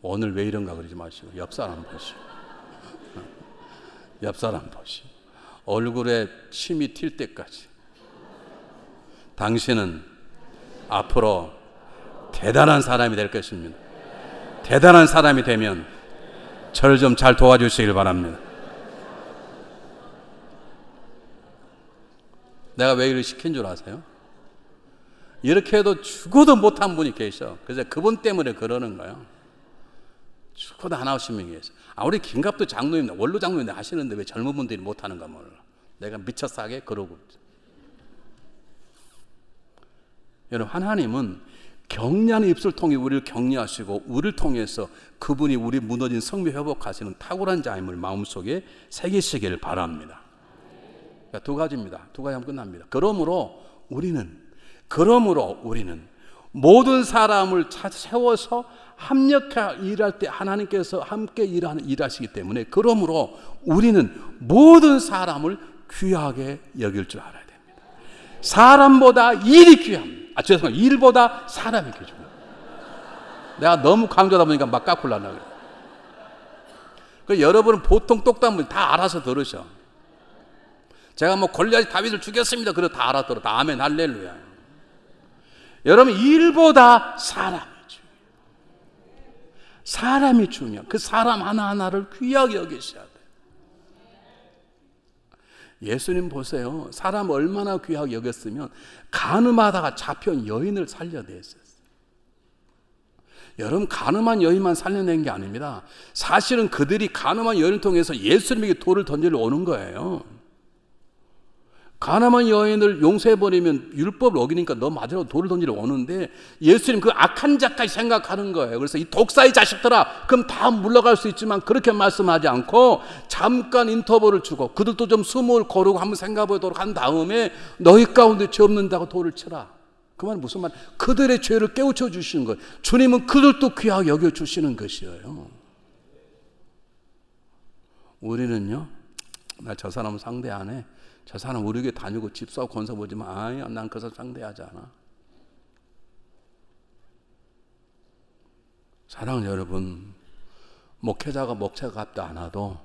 오늘 왜 이런가 그러지 마시고 옆 사람 보시고 옆 사람 보시고 얼굴에 침이 튈 때까지 당신은 앞으로 대단한 사람이 될 것입니다. 대단한 사람이 되면 저를 좀 잘 도와주시길 바랍니다. 내가 왜 이렇게 시킨 줄 아세요? 이렇게 해도 죽어도 못한 분이 계셔. 그래서 그분 때문에 그러는 거예요. 죽어도 안 하시는 분이 계셔. 아, 우리 김갑도 장로님, 원로 장로님 하시는데 왜 젊은 분들이 못하는가 몰라. 내가 미쳐 싸게 그러고. 여러분, 하나님은 격려하는 입술을 통해 우리를 격려하시고 우리를 통해서 그분이 우리 무너진 성미 회복하시는 탁월한 자임을 마음속에 새기시길 바랍니다. 그러니까 두 가지입니다. 두 가지 하면 끝납니다. 그러므로 우리는 모든 사람을 세워서 합력하 일할 때 하나님께서 함께 일하시기 때문에 그러므로 우리는 모든 사람을 귀하게 여길 줄 알아야 됩니다. 사람보다 일이 귀합니다. 죄송합니다. 일보다 사람이 귀합니다. 내가 너무 강조하다 보니까 막 깎으려나 그래요. 그 여러분은 보통 똑딱한 분 다 알아서 들으셔. 제가 뭐 골리앗이 다윗을 죽였습니다. 그래도 다 알아들어. 다 아멘 할렐루야. 여러분 일보다 사람이 중요해요. 사람이 중요해요. 그 사람 하나하나를 귀하게 여기셔야 돼요. 예수님 보세요. 사람 얼마나 귀하게 여겼으면 간음하다가 잡혀온 여인을 살려냈었어요. 여러분 간음한 여인만 살려낸 게 아닙니다. 사실은 그들이 간음한 여인을 통해서 예수님에게 돌을 던지러 오는 거예요. 가나안 여인을 용서해버리면 율법을 어기니까 너 맞으라고 돌을 던지러 오는데 예수님 그 악한 자까지 생각하는 거예요. 그래서 이 독사의 자식들아 그럼 다 물러갈 수 있지만 그렇게 말씀하지 않고 잠깐 인터벌을 주고 그들도 좀 숨을 고르고 한번 생각해보도록 한 다음에 너희 가운데 죄 없는다고 돌을 쳐라. 그 말은 무슨 말? 그들의 죄를 깨우쳐 주시는 거예요. 주님은 그들도 귀하게 여겨주시는 것이에요. 우리는요, 나 저 사람은 상대 안 해. 저 사람 우리 교회 다니고 집 사고 건설 보지만 아니야 난 그 사람 상대하지 않아. 사랑하는 여러분, 목회자가 목회자 같지 않아도,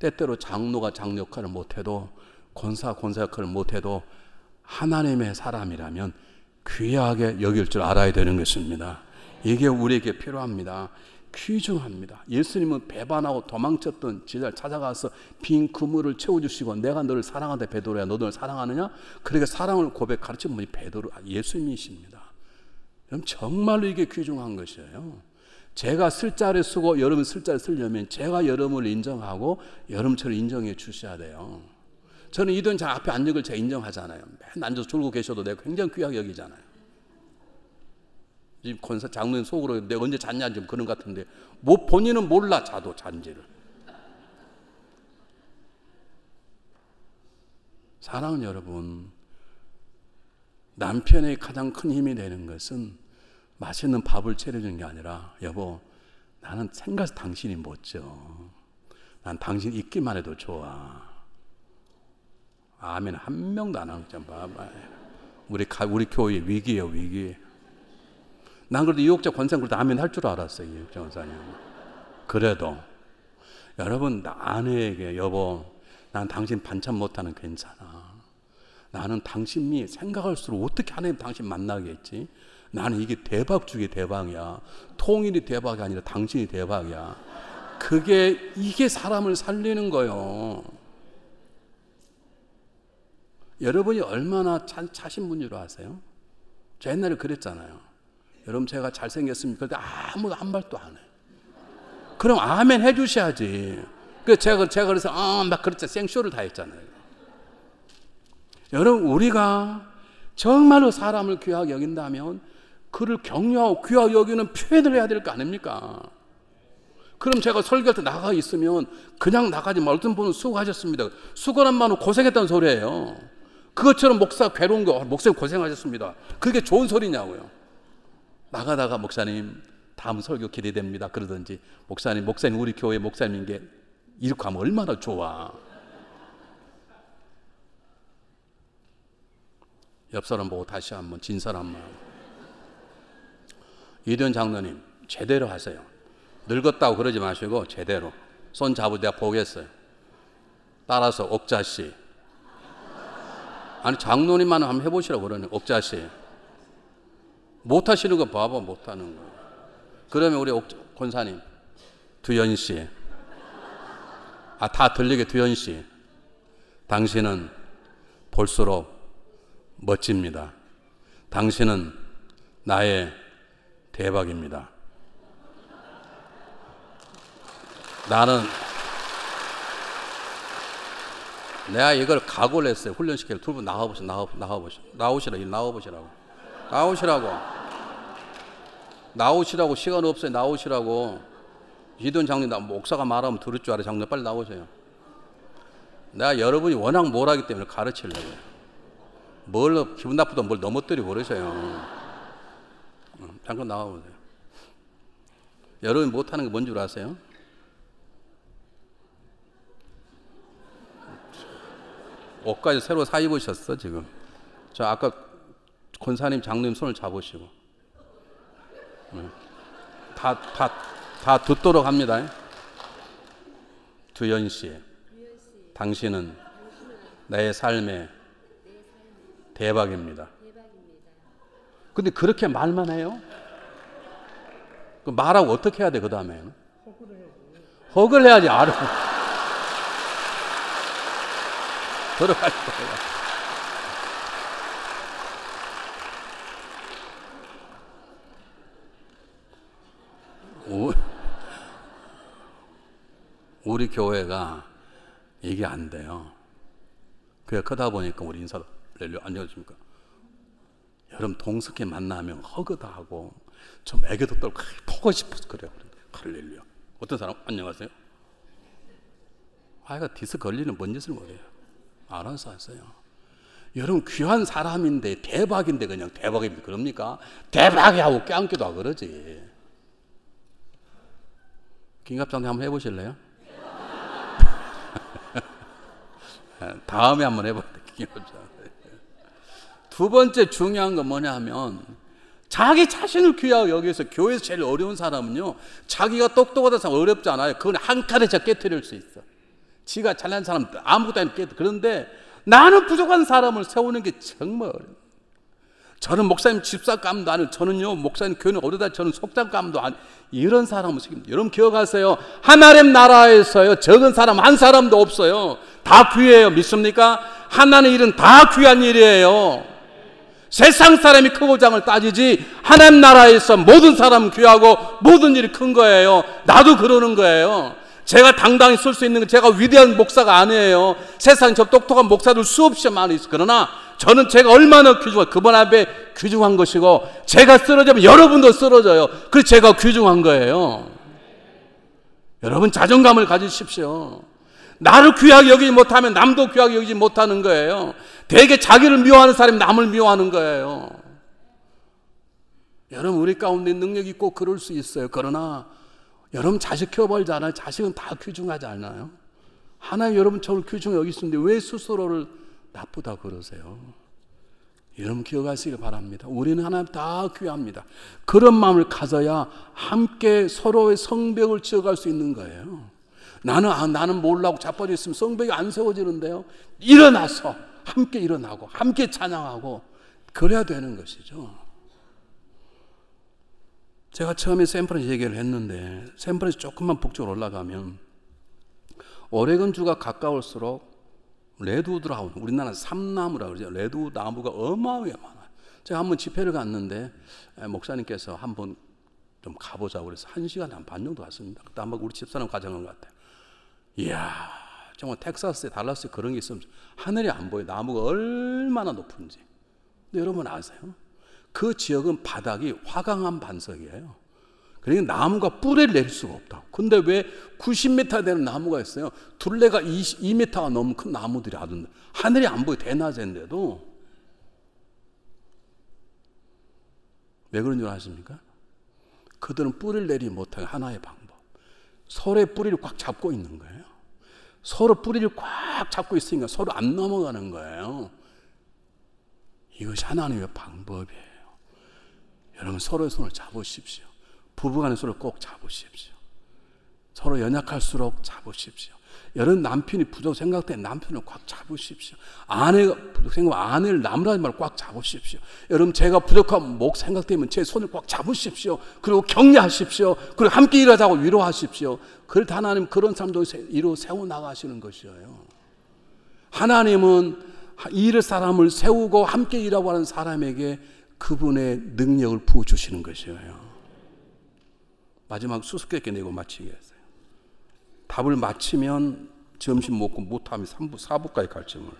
때때로 장로가 장로 역할을 못해도, 권사 역할을 못해도 하나님의 사람이라면 귀하게 여길 줄 알아야 되는 것입니다. 이게 우리에게 필요합니다. 귀중합니다. 예수님은 배반하고 도망쳤던 지자를 찾아가서 빈 그물을 채워주시고, 내가 너를 사랑하다 베드로야, 너도 널 사랑하느냐? 그렇게 사랑을 가르친 분이 베드로, 예수님이십니다. 그럼 정말로 이게 귀중한 것이에요. 제가 쓸 자를 쓰고 여러분 쓸 자를 쓰려면 제가 여러분을 인정하고 여러분처럼 인정해 주셔야 돼요. 저는 이돈 장 앞에 앉는 걸 제가 인정하잖아요. 맨날 앉아서 졸고 계셔도 내가 굉장히 귀하게 여기잖아요. 지금 권사 장로님 속으로 내가 언제 잤냐 좀 그런 것 같은데, 뭐 본인은 몰라 자도 잔지를. 사랑하는 여러분, 남편의 가장 큰 힘이 되는 것은 맛있는 밥을 차려주는 게 아니라, 여보 나는 생각해서 당신이 멋져, 난 당신 있기만 해도 좋아. 아멘 한 명도 안 하는 거잖아. 봐봐, 우리 교회 위기예요, 위기. 난 그래도 이옥자 권사님 그래도 아멘 할 줄 알았어요, 이옥자 권사님. 그래도 여러분, 아내에게 여보 난 당신 반찬 못하는 괜찮아, 나는 당신이 생각할수록 어떻게 하나님 당신 만나겠지, 나는 이게 대박 중에 대박이야, 통일이 대박이 아니라 당신이 대박이야. 이게 사람을 살리는 거예요. 여러분이 얼마나 차신 분인 줄 아세요? 저 옛날에 그랬잖아요. 여러분 제가 잘생겼습니까? 그런데 아무도 한 말도 안 해요. 그럼 아멘 해주셔야지. 제가 그래서 막 그렇죠, 생쇼를 다 했잖아요. 여러분, 우리가 정말로 사람을 귀하게 여긴다면 그를 격려하고 귀하게 여기는 표현을 해야 될 거 아닙니까? 그럼 제가 설교할 때 나가 있으면 그냥 나가지 말, 어떤 분은 수고하셨습니다, 수고한 만은 고생했다는 소리예요. 그것처럼 목사 괴로운 거, 목사님 고생하셨습니다, 그게 좋은 소리냐고요. 나가다가 목사님 다음 설교 기대됩니다 그러든지, 목사님 우리 교회 목사님인 게 이렇게 하면 얼마나 좋아. 옆 사람 보고 다시 한번 진사람만, 이든 장로님 제대로 하세요. 늙었다고 그러지 마시고 제대로 손 잡고 내가 보겠어요. 따라서 옥자씨, 아니 장로님만 한번 해보시라고 그러네. 옥자씨 못하시는 거 봐봐, 못하는 거. 그러면 우리 권사님 두현씨, 다 들리게 두현씨, 당신은 볼수록 멋집니다. 당신은 나의 대박입니다. 나는 내가 이걸 각오를 했어요. 훈련시켜서 두 분 나오시라고. 시간 없어요. 나오시라고. 이든 장로님, 목사가 말하면 들을 줄 알아요. 장로님 빨리 나오세요. 내가 여러분이 워낙 못하기 때문에 가르치려고요. 기분 나쁘다 뭘 넘어뜨리고 그러세요. 잠깐 나와보세요. 여러분이 못하는 게 뭔 줄 아세요? 옷까지 새로 사 입으셨어 지금. 저 아까 권사님 장로님 손을 잡으시고 다 듣도록 합니다. 두현씨, 당신은 내 삶의 대박입니다. 근데 그렇게 말만 해요? 말하고 어떻게 해야 돼? 그 다음에 허그를 해야지. 알아. 들어갈 거야. 우리 교회가 이게 안 돼요. 그게 크다 보니까 우리 인사도 안녕하십니까. 여러분 동석회 만나면 허그도 하고 좀 애교도 떨고 보고 싶어서 그래요. 할렐루야. 어떤 사람 안녕하세요. 아이가 디스 걸리는 뭔 짓을 못해요. 알아서 하세요. 여러분 귀한 사람인데 대박인데 그냥 대박입니다 그럽니까? 대박이 하고 껴안기도 하고 그러지. 김갑장님 한번 해보실래요? 다음에 한번 해봐야 돼. 두 번째 중요한 건 뭐냐 하면 자기 자신을 귀하게 여기서 교회에서 제일 어려운 사람은요, 자기가 똑똑하다 사람 어렵지 않아요. 그건 한 칼에 깨뜨릴 수 있어. 지가 잘난 사람 아무것도 안 깨뜨려. 그런데 나는 부족한 사람을 세우는 게 정말 어려워요. 저는 목사님 집사감도 아니고, 저는요 목사님 교회는 어려다, 저는 속장감도 아니고, 이런 사람은 책임져요. 여러분 기억하세요. 하나님 나라에서요 적은 사람 한 사람도 없어요. 다 귀해요. 믿습니까? 하나님 일은 다 귀한 일이에요. 세상 사람이 크고 작을 따지지 하나님 나라에서 모든 사람은 귀하고 모든 일이 큰 거예요. 나도 그러는 거예요. 제가 당당히 쓸 수 있는 건 제가 위대한 목사가 아니에요. 세상에 저 똑똑한 목사들 수없이 많이 있어요. 그러나 저는 제가 얼마나 귀중한, 그분 앞에 귀중한 것이고, 제가 쓰러지면 여러분도 쓰러져요. 그래서 제가 귀중한 거예요. 여러분 자존감을 가지십시오. 나를 귀하게 여기지 못하면 남도 귀하게 여기지 못하는 거예요. 되게 자기를 미워하는 사람이 남을 미워하는 거예요. 여러분 우리 가운데 능력 있고 그럴 수 있어요. 그러나 여러분 자식 키워버리잖아요. 자식은 다 귀중하지 않나요? 하나님 여러분 저를 귀중히 여기시는데 왜 스스로를 나쁘다 그러세요? 여러분 기억하시길 바랍니다. 우리는 하나님 다 귀합니다. 그런 마음을 가져야 함께 서로의 성벽을 지어갈 수 있는 거예요. 나는 몰라고 자빠져 있으면 성벽이 안 세워지는데요. 일어나서 함께 일어나고 함께 찬양하고 그래야 되는 것이죠. 제가 처음에 샌프란시스코 얘기를 했는데, 샌프란시스코 조금만 북쪽으로 올라가면 오레곤주가 가까울수록 레드우드 나무, 우리나라는 삼나무라고 그러죠. 레드우드 나무가 어마어마하게 많아요. 제가 한번 집회를 갔는데 목사님께서 한번 좀 가보자고 그래서 1시간 반 정도 갔습니다. 그때 한번 우리 집사람 가져간 것 같아요. 이야, 정말 텍사스에 달라스에 그런 게 있으면 하늘이 안 보여요. 나무가 얼마나 높은지. 근데 여러분 아세요? 그 지역은 바닥이 화강암 반석이에요. 그러니까 나무가 뿌리를 낼 수가 없다. 근데 왜 90m 되는 나무가 있어요? 둘레가 2m가 넘는 큰 나무들이 하던데 하늘이 안 보여. 대낮인데도. 왜 그런 줄 아십니까? 그들은 뿌리를 내리지 못하는 하나의 방법. 서로의 뿌리를 꽉 잡고 있는 거예요. 서로 뿌리를 꽉 잡고 있으니까 서로 안 넘어가는 거예요. 이것이 하나님의 방법이에요. 여러분 서로의 손을 잡으십시오. 부부간의 손을 꼭 잡으십시오. 서로 연약할수록 잡으십시오. 여러분 남편이 부족 생각될 때 남편을 꽉 잡으십시오. 아내가 부족 생각하면 아내를 나무라지 말고 꽉 잡으십시오. 여러분 제가 부족한 목 생각되면 제 손을 꽉 잡으십시오. 그리고 격려하십시오. 그리고 함께 일하자고 위로하십시오. 그럴 때 하나님 그런 사람도 이루 세워나가시는 것이에요. 하나님은 일을 사람을 세우고 함께 일하고 하는 사람에게 그분의 능력을 부어주시는 것이에요. 마지막 수수께끼 내고 마치겠어요. 답을 맞히면 점심 먹고 못하면 3부, 4부까지 갈지 몰라요.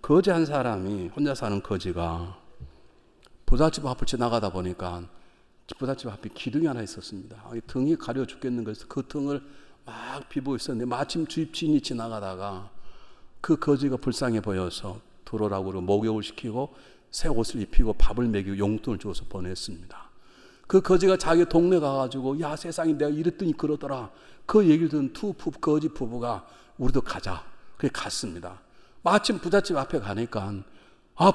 거지 한 사람이, 혼자 사는 거지가 부잣집 앞을 지나가다 보니까 부잣집 앞에 기둥이 하나 있었습니다. 등이 가려 죽겠는 거에서 그 등을 막 비보고 있었는데 마침 주입진이 지나가다가 그 거지가 불쌍해 보여서 들어오라고 목욕을 시키고 새 옷을 입히고 밥을 먹이고 용돈을 주어서 보냈습니다. 그 거지가 자기 동네 가가지고 야 세상에 내가 이랬더니 그러더라. 그 얘기를 듣는 거지 부부가 우리도 가자. 그래 갔습니다. 마침 부잣집 앞에 가니까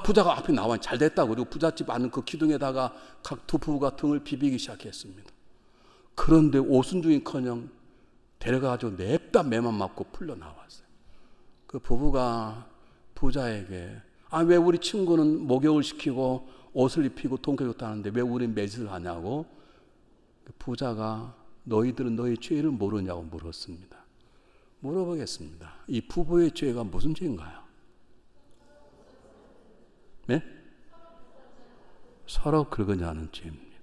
부자가 앞에 나와 잘 됐다. 그리고 부잣집 안은 그 기둥에다가 각 두 부부가 등을 비비기 시작했습니다. 그런데 오순중이커녕 데려가가지고 냅다 매만 맞고 풀려 나왔어요. 그 부부가 부자에게 왜 우리 친구는 목욕을 시키고 옷을 입히고 돈을 줬다는데 왜 우리는 매질을 하냐고. 부자가 너희들은 너희 죄를 모르냐고 물었습니다. 물어보겠습니다. 이 부부의 죄가 무슨 죄인가요? 네? 서로 긁으냐는 죄입니다.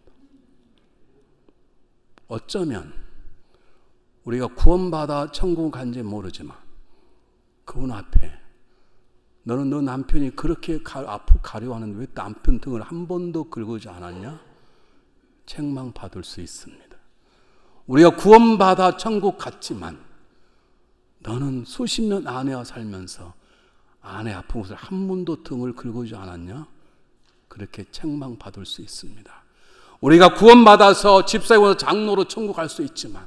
어쩌면 우리가 구원받아 천국 간지 모르지만 그분 앞에 너는 너 남편이 그렇게 아프고 가려워하는데 왜 남편 등을 한 번도 긁지 않았냐? 책망받을 수 있습니다. 우리가 구원받아 천국 갔지만 너는 수십 년 아내와 살면서 아내 아픈 곳을 한 번도 등을 긁지 않았냐? 그렇게 책망받을 수 있습니다. 우리가 구원받아서 집사이고 장로로 천국 갈 수 있지만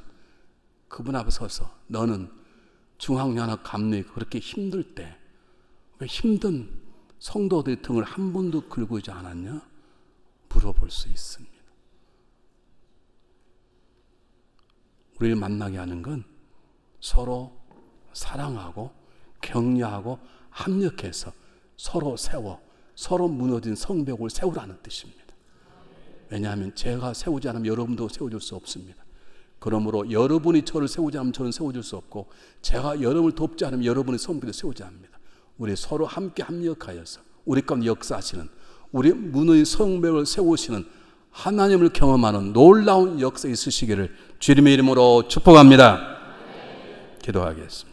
그분 앞에 서서 너는 중앙연합 감리 그렇게 힘들 때 왜 힘든 성도들의 등을 한 번도 긁지 않았냐? 물어볼 수 있습니다. 우리를 만나게 하는 건 서로 사랑하고 격려하고 합력해서 서로 세워, 서로 무너진 성벽을 세우라는 뜻입니다. 왜냐하면 제가 세우지 않으면 여러분도 세워줄 수 없습니다. 그러므로 여러분이 저를 세우지 않으면 저는 세워줄 수 없고, 제가 여러분을 돕지 않으면 여러분의 성벽을 세우지 않습니다. 우리 서로 함께 합력하여서 우리 가운데 역사하시는, 우리 무너진 성벽을 세우시는 하나님을 경험하는 놀라운 역사 있으시기를 주님의 이름으로 축복합니다. 기도하겠습니다.